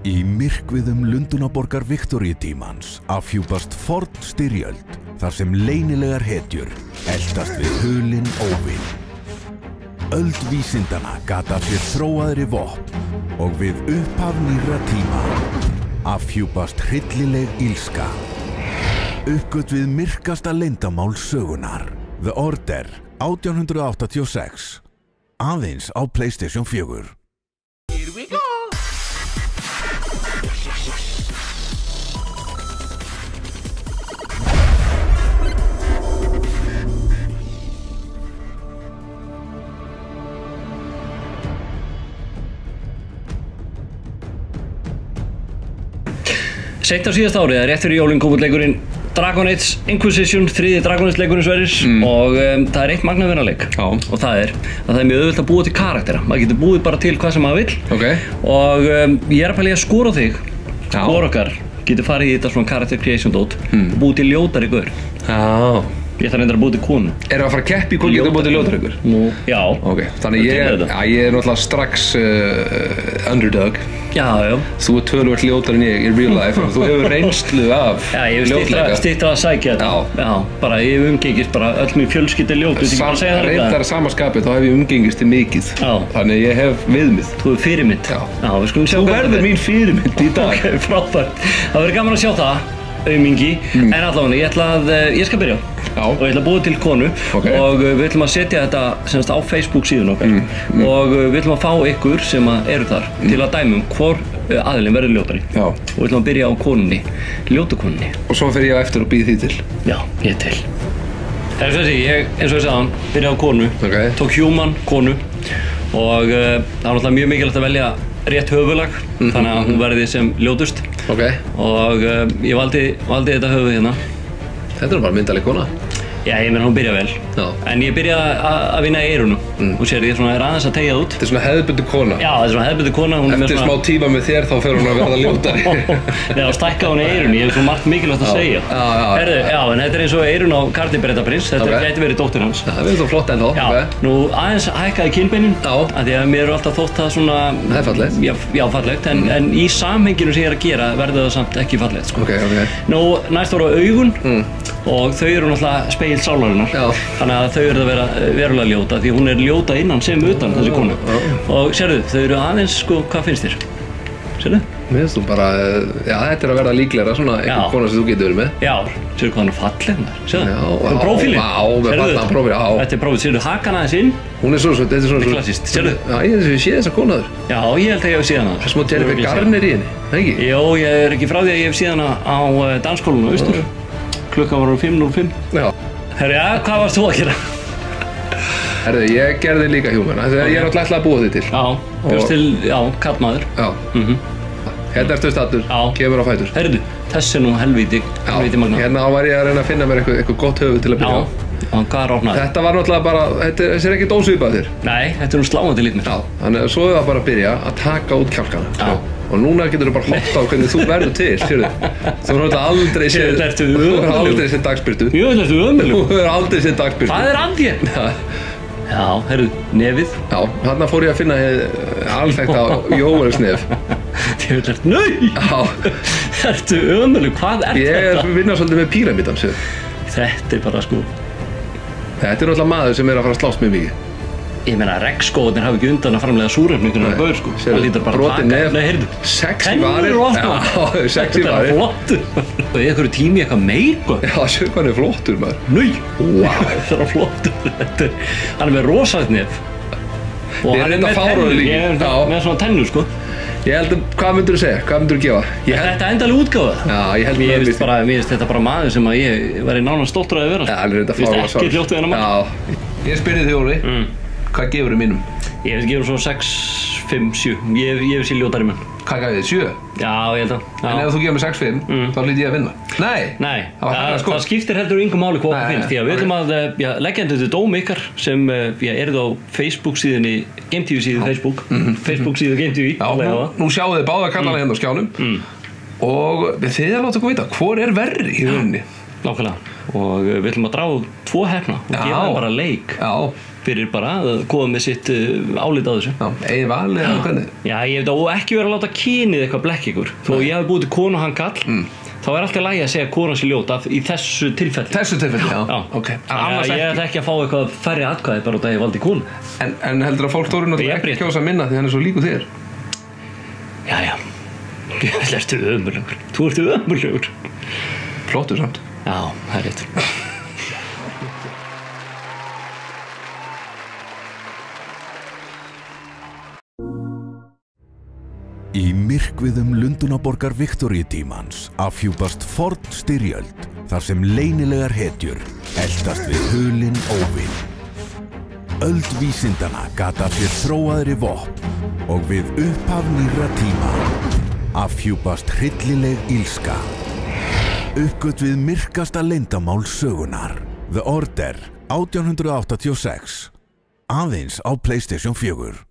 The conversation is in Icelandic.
Í myrkviðum Lundúnaborgar Viktoríutímans afhjúpast forn styrjöld þar sem leynilegar hetjur eltast við hulinn óvin. Öld vísindana gat af sér þróaðri vopn og við upphaf nýrra tíma afhjúpast hryllileg illska. Uppgöt við myrkasta leyndamál sögunar. The Order 1886. Aðeins á PlayStation 4. Here we go! Seint á síðasta árið, rétt fyrir jólin kom út leikurinn Dragon Age Inquisition, 3. Dragon Age leikurinn Sverris og það eitt magnað við þennan leik og það er að það mjög auðvelt að búa til karaktera. Maður getur búið bara til hvað sem maður vill og ég að pæla í að skora á þig, hvor okkar getur farið í þetta svona character creation dót og búið til ljótari gaur. Ég þarf reyndar að búið til konu. Erum við að fara að keppa í hvað getur búið til ljótari ykkur? Nú, já. Ok, þannig ég er náttúrulega strax underdog. Já. Þú er töluvert ljótar en ég in real life og þú hefur reynslu af ljótleika. Já, ég hef stýttra að sækja þetta. Já, bara ég hef umgengist bara öll mín fjölskylda ljót. Reyndar samaskapið þá hef ég umgengist til mikið. Já. Þannig ég hef viðmið. Þú er fyrirmynd. Já. Já, við skulum sjá þú verður mín fyrirmynd í dag. Ok, frábært. Það verður gaman að sjá það. Aumingi, en allavega ég skal byrja og ég ætla að búa til konu og við ætlum að setja þetta semst á Facebook síðun okkar og við ætlum að fá ykkur sem eru þar til að dæma hvor aðilinn verður ljótari og við ætlum að byrja á konunni, ljótu konunni. Og svo fer ég á eftir og býð því til? Já, ég til. Eins og ég sagði hann, byrja á konu, tók human konu og það var náttúrulega mjög mikilvægt að velja rétt höfuðlag þannig að hún verði sem ljótust og ég valdi þetta höfuð hérna. Þetta er bara myndaleg kona. Já, ég meina hún byrja vel en ég byrja að vinna í eyrunum og sér ég er aðeins að tegja það út. Þetta er svona hefðbundin kona. Já, þetta er svona hefðbundin kona. Eftir smá tíma með þér þá fer hún að verða ljótari. Nei, þá stækka hún í eyrunum, ég hef svo margt mikilvægt að segja. Herðu, já, en þetta er eins og eyrun á Karli Bretaprins, þetta gæti verið dóttir hans. Það verður svo flott ennþá. Já, nú aðeins hækkaði kinnbeinin af því að mér eru alltaf þótt það svona... Það er fallegt. Já, fallegt, en í samhenginu sem ég er að gera verður það samt ekki fallegt, sko. Nú, næst voru augun og þau eru náttúrulega spegill sálarinnar þannig að þau eru að vera verulega ljóta því hún er ljóta innan sem utan þessi konu og sérðu, þau eru aðeins sko, hvað finnst þér? Sérðu? Mér finnst þú bara, já þetta er að verða líklegra svona einhver kona sem þú getur verið með. Já, sérðu hvað hann er falleg maður, sérðu? Það er prófílinn. Með fallegan prófíl, já. Þetta er prófíl, sérðu hakan aðeins inn. Hún er svona, þetta er svona klassískt, sérðu? Já, ég hef séð þessa konaður. Já, ég held að ég hef séð hana. Það er smá Jennifer Garner í henni, ekki? Jó, ég er ekki frá því að ég hef séð hana á dansskólanum á Austur. Klukkan var 5:05. Já. Herri, hvað varst þú að gera? Herðu, ég gerði líka human, þegar ég er náttúrulega ætlað að búa þig til. Já, bjóst til, kallmaður. Já. Hérna ertu stattur, kemur á fætur. Herðu, þessi er nú helvíti magna. Hérna var ég að reyna að finna mér eitthvað gott höfuð til að byrja á. Já, og hvað er opnað? Þetta var náttúrulega bara, þessi er ekkert ósvipað þér. Nei, þetta er nú sláandi lítið. Já, þannig að svo er það bara að byrja að taka út kjálkana. Já. Og núna getur þú bara hotta á hvernig þú verður til, sérðu. Þú verður aldrei séð dagsbirtu. Jú, þetta ertu ömurlegur. Þú verður aldrei séð dagsbirtu. Hvað er að þér? Já, herru, nefið. Já, þarna fór ég að finna alþekkta Jóelsnef. Nei! Já. Ertu ömurlegur, hvað er þetta? Ég vinna svolítið með píramídan, sérðu. Þetta er bara sko... Þetta er náttúrulega maður sem er að fara að slást mjög mikið. Ég meina, regnskóðnir hafa ekki undan að framlega súrefningunar á gaur, sko. Það lítur bara að taka. Nei, heyrðu. Sexy varir. Já, sexy varir. Þetta er flottur. Og í einhverju tími eitthvað meika. Já, sjö hvað hann er flottur, maður. Nei. Wow. Þetta er flottur. Hann er með rosalegt nef. Og hann er með tennur líka. Ég er með svona tennur, sko. Ég held að, hvað myndur þú segja? Hvað myndur þú gefa? Þetta endalega útgáfa. Já, ég held mér finnst þetta bara maður sem að ég væri nánast stoltur að vera. Já, hann er þetta fálega svar. Ekki ljótt við hennar maður. Já. Ég spyrði þig, Óli. Hvað gefur þið mínum? Ég hef gefur svo 6, 5, 7. Ég hef sér ljótari menn. Hvað gaf ég þið? 7? Já, ég held að. En ef þú gefur mig 6, 5, þá hlýt ég að vinna. Nei. Það skiptir heldur yngum máli hvað það finnst. Því að við ætlum að leggja þetta til dóm ykkar sem eruð á Facebook síðunni, Game TV síðu Facebook. Facebook síðu Game TV. Já, nú sjáu þið báða kallana hérna á skjánum. Og þið er að láta okkur vita, hvor er verri í rauninni? Nákvæmlega. Og við ætlum að draga 2 hefna og gefa þeim bara leik. Já. fyrir bara að koma með sitt álit á þessu. Já, eigin vali eða hvernig? Já, ég veit og ekki vera að láta kynið eitthvað blekka ykkur. Þó ég hafi búið til konu og hann kall, þá alltaf lagi að segja konan sé ljót í þessu tilfelli. Þessu tilfelli, já. Ok. Ég ætla ekki að fá eitthvað færri atkvæði bara út að ég valdi konu. En heldur að fólk þorir náttúrulega ekki kjósa minna því hann svo líkur þér? Já. Ertu ömurlegur. Þú ert ömurlegur. Flottur samt. Já, það rétt. Í myrkviðum Lundúnaborgar Viktoríutímans afhjúpast forn styrjöld þar sem leynilegar hetjur eltast við hulinn óvin. Öld vísindanna gat af sér þróaðri vopn og við upphaf nýrra tíma afhjúpast hryllileg illska. Uppgöt við myrkasta leyndamál sögunar. The Order 1886. Aðeins á PlayStation 4.